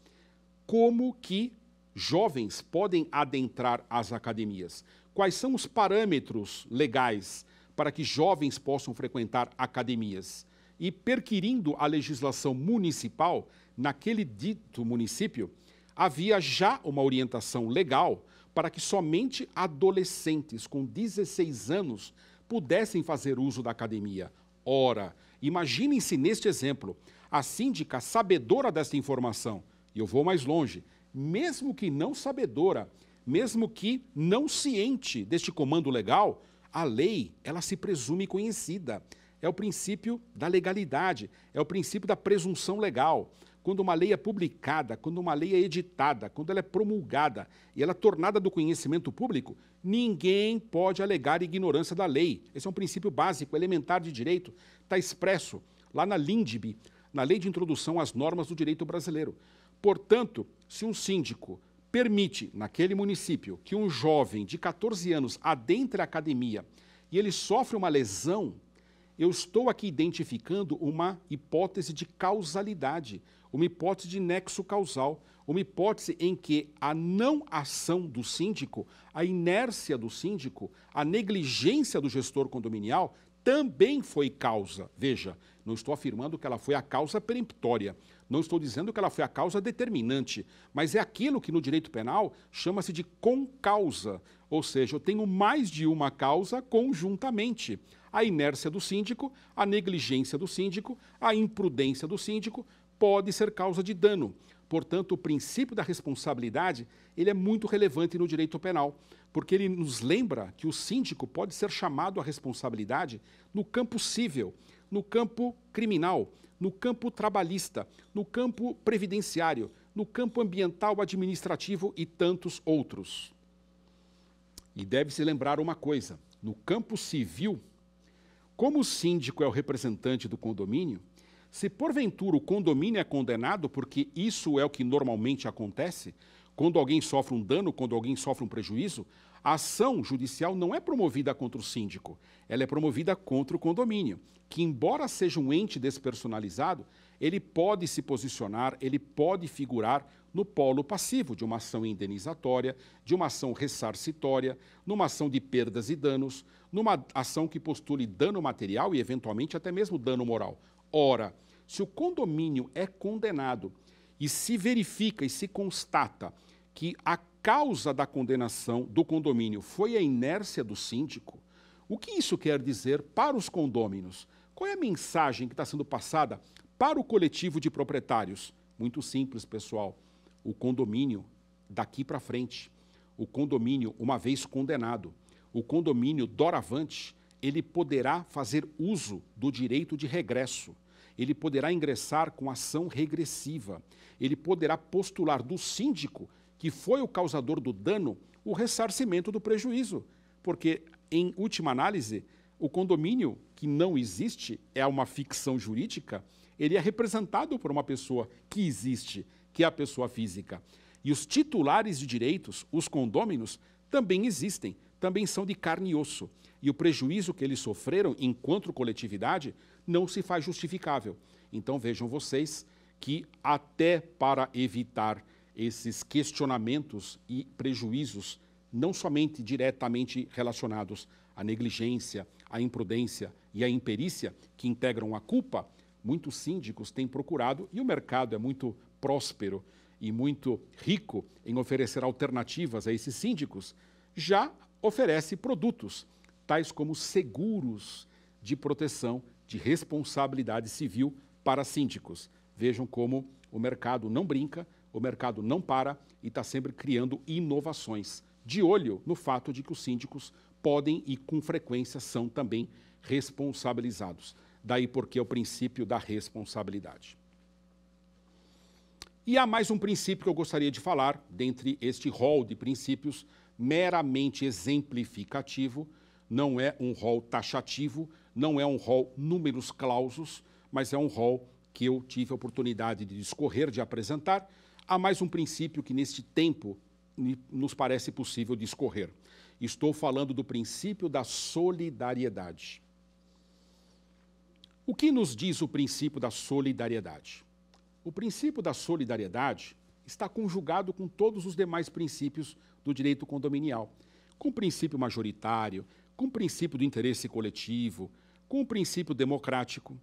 como que jovens podem adentrar as academias. Quais são os parâmetros legais para que jovens possam frequentar academias? E perquirindo a legislação municipal, naquele dito município, havia já uma orientação legal para que somente adolescentes com 16 anos pudessem fazer uso da academia. Ora, imaginem-se neste exemplo, a síndica sabedora desta informação, e eu vou mais longe, mesmo que não sabedora, mesmo que não ciente deste comando legal, a lei, ela se presume conhecida. É o princípio da legalidade, é o princípio da presunção legal. Quando uma lei é publicada, quando uma lei é editada, quando ela é promulgada e ela é tornada do conhecimento público, ninguém pode alegar ignorância da lei. Esse é um princípio básico, elementar de direito, está expresso lá na LINDB, na Lei de Introdução às Normas do Direito Brasileiro. Portanto, se um síndico permite, naquele município, que um jovem de 14 anos adentre a academia e ele sofre uma lesão, eu estou aqui identificando uma hipótese de causalidade, uma hipótese de nexo causal, uma hipótese em que a não ação do síndico, a inércia do síndico, a negligência do gestor condominial também foi causa. Veja, não estou afirmando que ela foi a causa peremptória, não estou dizendo que ela foi a causa determinante, mas é aquilo que no direito penal chama-se de concausa, ou seja, eu tenho mais de uma causa conjuntamente. A inércia do síndico, a negligência do síndico, a imprudência do síndico pode ser causa de dano. Portanto, o princípio da responsabilidade, ele é muito relevante no direito penal, porque ele nos lembra que o síndico pode ser chamado à responsabilidade no campo civil, no campo criminal, no campo trabalhista, no campo previdenciário, no campo ambiental, administrativo e tantos outros. E deve-se lembrar uma coisa, no campo civil, como o síndico é o representante do condomínio, se porventura o condomínio é condenado, porque isso é o que normalmente acontece, quando alguém sofre um dano, quando alguém sofre um prejuízo, a ação judicial não é promovida contra o síndico, ela é promovida contra o condomínio, que embora seja um ente despersonalizado, ele pode se posicionar, ele pode figurar no polo passivo de uma ação indenizatória, de uma ação ressarcitória, numa ação de perdas e danos, numa ação que postule dano material e, eventualmente, até mesmo dano moral. Ora, se o condomínio é condenado e se verifica e se constata que a causa da condenação do condomínio foi a inércia do síndico, o que isso quer dizer para os condôminos? Qual é a mensagem que está sendo passada para o coletivo de proprietários? Muito simples, pessoal. O condomínio, daqui para frente, o condomínio, uma vez condenado, o condomínio, doravante, ele poderá fazer uso do direito de regresso. Ele poderá ingressar com ação regressiva. Ele poderá postular do síndico, que foi o causador do dano, o ressarcimento do prejuízo. Porque, em última análise, o condomínio, que não existe, é uma ficção jurídica, ele é representado por uma pessoa que existe, que é a pessoa física. E os titulares de direitos, os condôminos, também existem, também são de carne e osso. E o prejuízo que eles sofreram enquanto coletividade não se faz justificável. Então vejam vocês que até para evitar esses questionamentos e prejuízos, não somente diretamente relacionados à negligência, à imprudência e à imperícia, que integram a culpa, muitos síndicos têm procurado, e o mercado é muito próspero e muito rico em oferecer alternativas a esses síndicos, já oferece produtos, tais como seguros de proteção de responsabilidade civil para síndicos. Vejam como o mercado não brinca, o mercado não para e está sempre criando inovações, de olho no fato de que os síndicos podem e com frequência são também responsabilizados. Daí porque é o princípio da responsabilidade. E há mais um princípio que eu gostaria de falar, dentre este rol de princípios meramente exemplificativo, não é um rol taxativo, não é um rol números clausus, mas é um rol que eu tive a oportunidade de discorrer, de apresentar. Há mais um princípio que neste tempo nos parece possível discorrer. Estou falando do princípio da solidariedade. O que nos diz o princípio da solidariedade? O princípio da solidariedade está conjugado com todos os demais princípios do direito condominial, com o princípio majoritário, com o princípio do interesse coletivo, com o princípio democrático,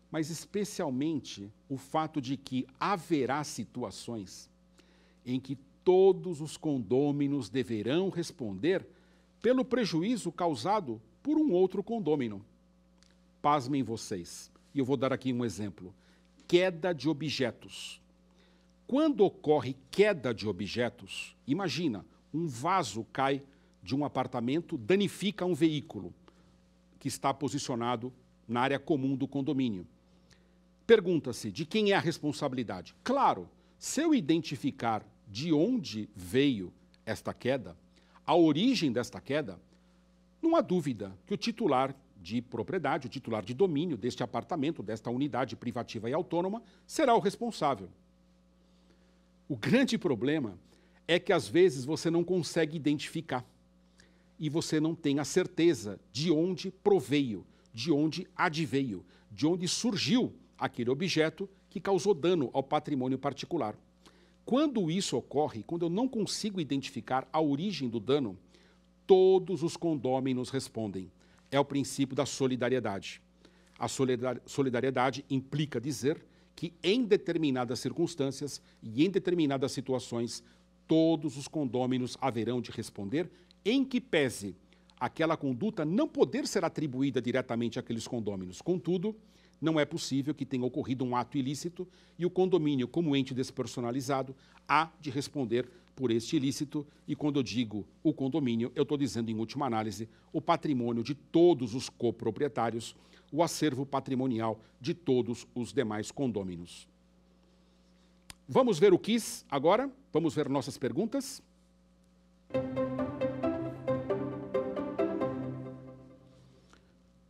mas especialmente o fato de que haverá situações em que todos os condôminos deverão responder pelo prejuízo causado por um outro condômino. Pasmem vocês, e eu vou dar aqui um exemplo. Queda de objetos. Quando ocorre queda de objetos, imagina, um vaso cai de um apartamento, danifica um veículo que está posicionado na área comum do condomínio. Pergunta-se, de quem é a responsabilidade? Claro, se eu identificar de onde veio esta queda, a origem desta queda, não há dúvida que o titular de propriedade, o titular de domínio deste apartamento, desta unidade privativa e autônoma, será o responsável. O grande problema é que, às vezes, você não consegue identificar e você não tem a certeza de onde proveio, de onde adveio, de onde surgiu aquele objeto que causou dano ao patrimônio particular. Quando isso ocorre, quando eu não consigo identificar a origem do dano, todos os condôminos respondem. É o princípio da solidariedade. A solidariedade implica dizer que em determinadas circunstâncias e em determinadas situações, todos os condôminos haverão de responder, em que pese aquela conduta não poder ser atribuída diretamente àqueles condôminos. Contudo, não é possível que tenha ocorrido um ato ilícito e o condomínio, como ente despersonalizado, há de responder por este ilícito. E quando eu digo o condomínio, eu estou dizendo, em última análise, o patrimônio de todos os coproprietários, o acervo patrimonial de todos os demais condôminos. Vamos ver o quiz agora? Vamos ver nossas perguntas?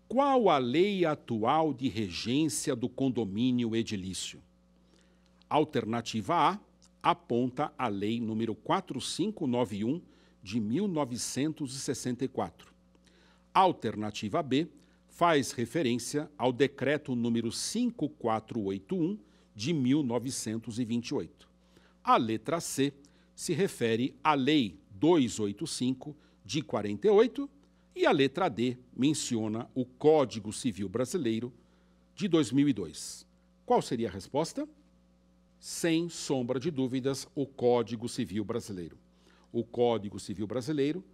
Qual a lei atual de regência do condomínio edilício? Alternativa A aponta a Lei número 4591 de 1964. Alternativa B faz referência ao Decreto número 5481 de 1928. A letra C se refere à Lei 285 de 48 e a letra D menciona o Código Civil Brasileiro de 2002. Qual seria a resposta? Sem sombra de dúvidas, o Código Civil Brasileiro. O Código Civil Brasileiro,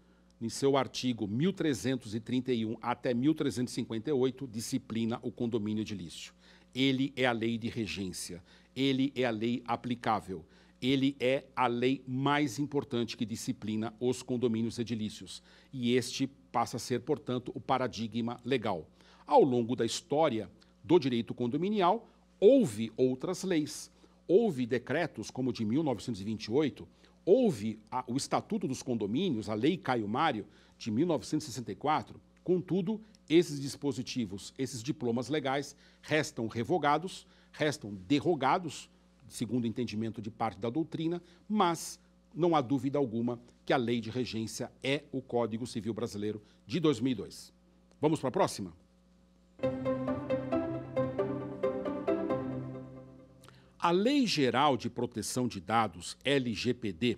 em seu artigo 1331 até 1358, disciplina o condomínio edilício. Ele é a lei de regência, ele é a lei aplicável, ele é a lei mais importante que disciplina os condomínios edilícios. E este passa a ser, portanto, o paradigma legal. Ao longo da história do direito condominial, houve outras leis. Houve decretos como o de 1928, houve o Estatuto dos Condomínios, a Lei Caio Mário, de 1964. Contudo, esses dispositivos, esses diplomas legais, restam revogados, restam derrogados, segundo o entendimento de parte da doutrina, mas não há dúvida alguma que a Lei de Regência é o Código Civil Brasileiro de 2002. Vamos para a próxima? A Lei Geral de Proteção de Dados, LGPD,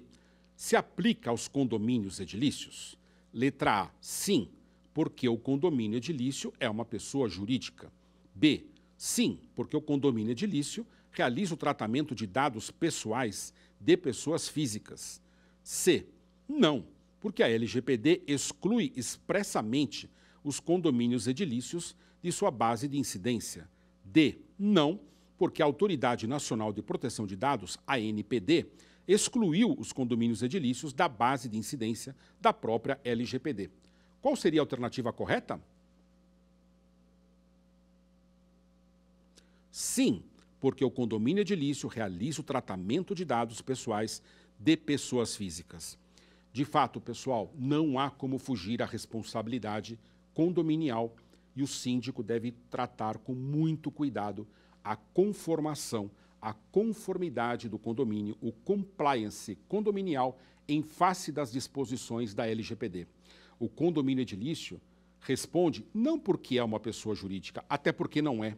se aplica aos condomínios edilícios? Letra A, sim, porque o condomínio edilício é uma pessoa jurídica. B, sim, porque o condomínio edilício realiza o tratamento de dados pessoais de pessoas físicas. C, não, porque a LGPD exclui expressamente os condomínios edilícios de sua base de incidência. D, não, porque a Autoridade Nacional de Proteção de Dados, a ANPD, excluiu os condomínios edilícios da base de incidência da própria LGPD. Qual seria a alternativa correta? Sim, porque o condomínio edilício realiza o tratamento de dados pessoais de pessoas físicas. De fato, pessoal, não há como fugir à responsabilidade condominial e o síndico deve tratar com muito cuidado a conformação, a conformidade do condomínio, o compliance condominial em face das disposições da LGPD. O condomínio edilício responde não porque é uma pessoa jurídica, até porque não é.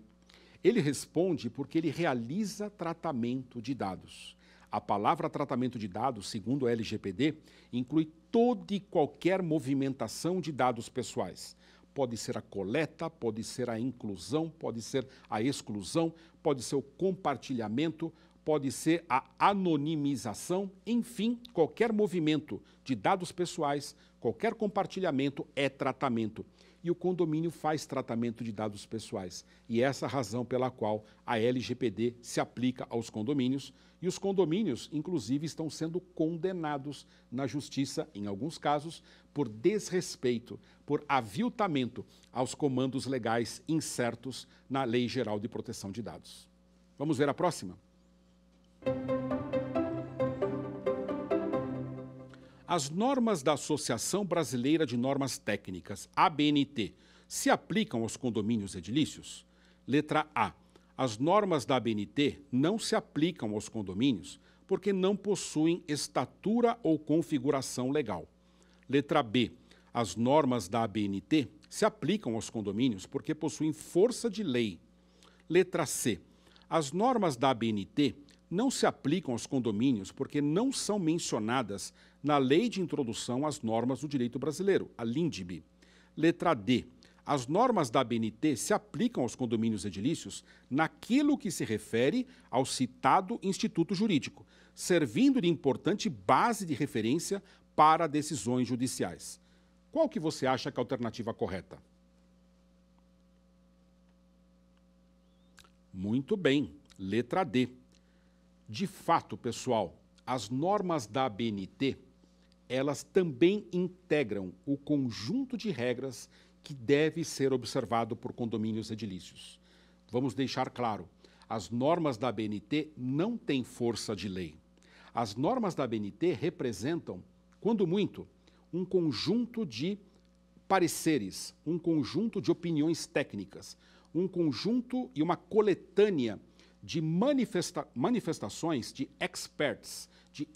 Ele responde porque ele realiza tratamento de dados. A palavra tratamento de dados, segundo a LGPD, inclui toda e qualquer movimentação de dados pessoais. Pode ser a coleta, pode ser a inclusão, pode ser a exclusão, pode ser o compartilhamento, pode ser a anonimização, enfim, qualquer movimento de dados pessoais, qualquer compartilhamento é tratamento. E o condomínio faz tratamento de dados pessoais. E essa é a razão pela qual a LGPD se aplica aos condomínios. E os condomínios, inclusive, estão sendo condenados na justiça, em alguns casos, por desrespeito, por aviltamento aos comandos legais incertos na Lei Geral de Proteção de Dados. Vamos ver a próxima? As normas da Associação Brasileira de Normas Técnicas, ABNT, se aplicam aos condomínios edilícios? Letra A. As normas da ABNT não se aplicam aos condomínios porque não possuem estatura ou configuração legal. Letra B. As normas da ABNT se aplicam aos condomínios porque possuem força de lei. Letra C. As normas da ABNT não se aplicam aos condomínios porque não são mencionadas na Lei de Introdução às Normas do Direito Brasileiro, a LINDB. Letra D. As normas da ABNT se aplicam aos condomínios edilícios naquilo que se refere ao citado instituto jurídico, servindo de importante base de referência para decisões judiciais. Qual que você acha que é a alternativa correta? Muito bem, letra D. De fato, pessoal, as normas da ABNT, elas também integram o conjunto de regras que deve ser observado por condomínios edilícios. Vamos deixar claro, as normas da ABNT não têm força de lei. As normas da ABNT representam, quando muito, um conjunto de pareceres, um conjunto de opiniões técnicas, um conjunto e uma coletânea de manifestações de experts, de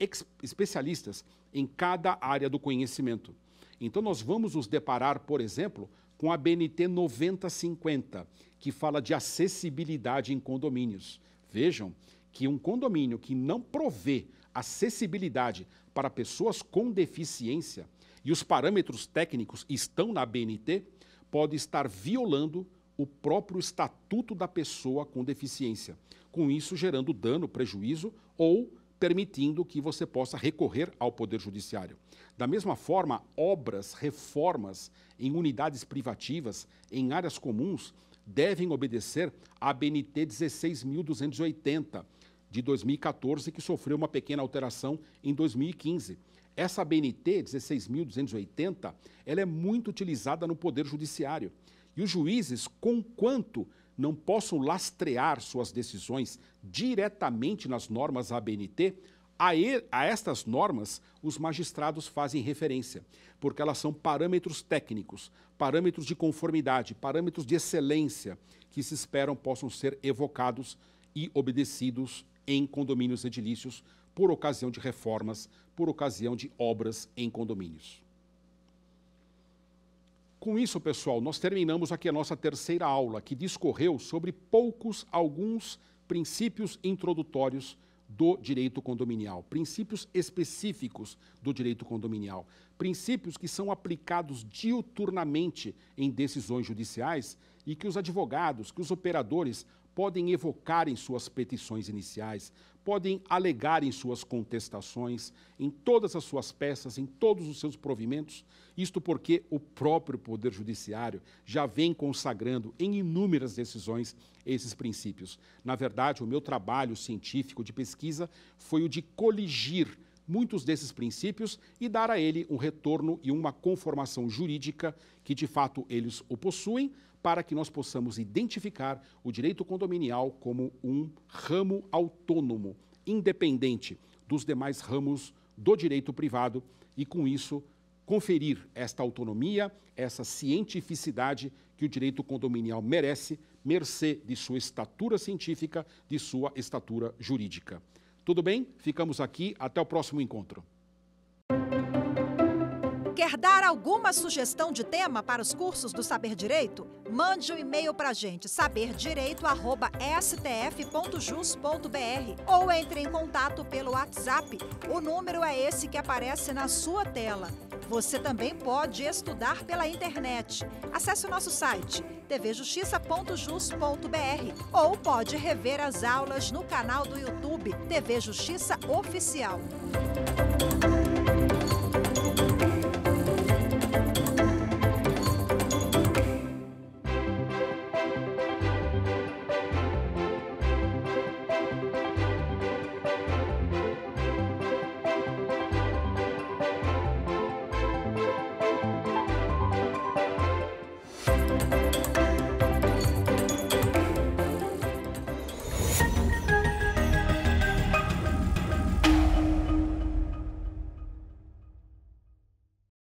especialistas em cada área do conhecimento. Então, nós vamos nos deparar, por exemplo, com a ABNT 9050, que fala de acessibilidade em condomínios. Vejam que um condomínio que não provê acessibilidade para pessoas com deficiência, e os parâmetros técnicos estão na ABNT, pode estar violando o próprio estatuto da pessoa com deficiência, com isso gerando dano, prejuízo ou permitindo que você possa recorrer ao Poder Judiciário. Da mesma forma, obras, reformas em unidades privativas, em áreas comuns, devem obedecer à ABNT 16.280, de 2014, que sofreu uma pequena alteração em 2015. Essa ABNT 16.280, ela é muito utilizada no Poder Judiciário. E os juízes, conquanto não possam lastrear suas decisões diretamente nas normas ABNT, a estas normas os magistrados fazem referência, porque elas são parâmetros técnicos, parâmetros de conformidade, parâmetros de excelência, que se esperam possam ser evocados e obedecidos em condomínios edilícios por ocasião de reformas, por ocasião de obras em condomínios. Com isso, pessoal, nós terminamos aqui a nossa terceira aula, que discorreu sobre alguns princípios introdutórios do direito condominial, princípios específicos do direito condominial, princípios que são aplicados diuturnamente em decisões judiciais e que os advogados, que os operadores podem evocar em suas petições iniciais, podem alegar em suas contestações, em todas as suas peças, em todos os seus provimentos, isto porque o próprio Poder Judiciário já vem consagrando em inúmeras decisões esses princípios. Na verdade, o meu trabalho científico de pesquisa foi o de coligir muitos desses princípios e dar a ele um retorno e uma conformação jurídica que, de fato, eles o possuem, para que nós possamos identificar o direito condominial como um ramo autônomo, independente dos demais ramos do direito privado e, com isso, conferir esta autonomia, essa cientificidade que o direito condominial merece, mercê de sua estatura científica, de sua estatura jurídica. Tudo bem? Ficamos aqui. Até o próximo encontro. Quer dar alguma sugestão de tema para os cursos do Saber Direito? Mande um e-mail para a gente, saberdireito@stf.jus.br, ou entre em contato pelo WhatsApp. O número é esse que aparece na sua tela. Você também pode estudar pela internet. Acesse o nosso site tvjustiça.jus.br ou pode rever as aulas no canal do YouTube TV Justiça Oficial.